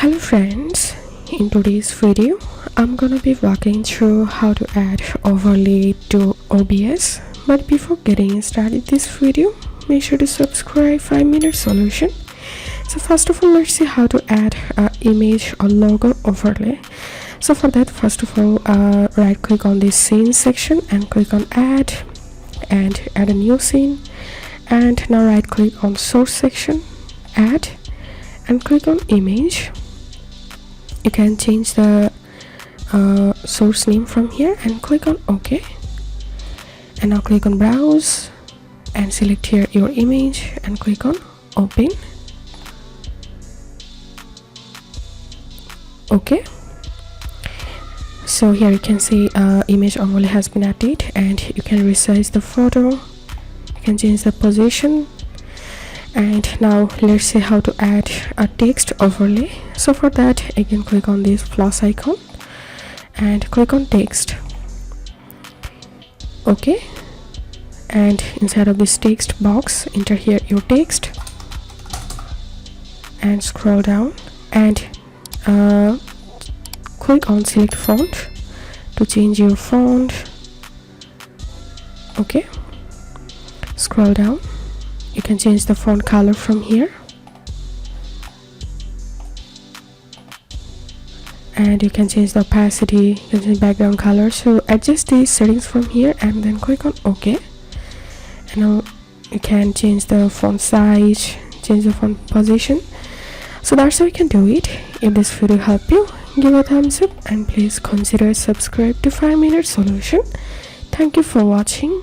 Hello friends, in today's video I'm gonna be walking through how to add overlay to OBS. But before getting started this video, make sure to subscribe 5-minute solution. So first of all, let's see how to add an image or logo overlay. So for that, first of all, right click on this scene section and click on add and add a new scene. And now right click on source section, add, and click on image. You can change the source name from here and click on OK. And now click on browse and select here your image and click on open. OK. So here you can see image overlay has been added, and you can resize the photo, you can change the position. And now let's see how to add a text overlay. So for that, again click on this plus icon and click on text. Okay, and inside of this text box, enter here your text and scroll down and click on select font to change your font. Okay, scroll down. You can change the font color from here, and you can change the opacity, you can change background color. So adjust these settings from here and then click on OK. And now you can change the font size, change the font position. So that's how you can do it. If this video helped you, give a thumbs up and please consider subscribe to 5-minute solution. Thank you for watching.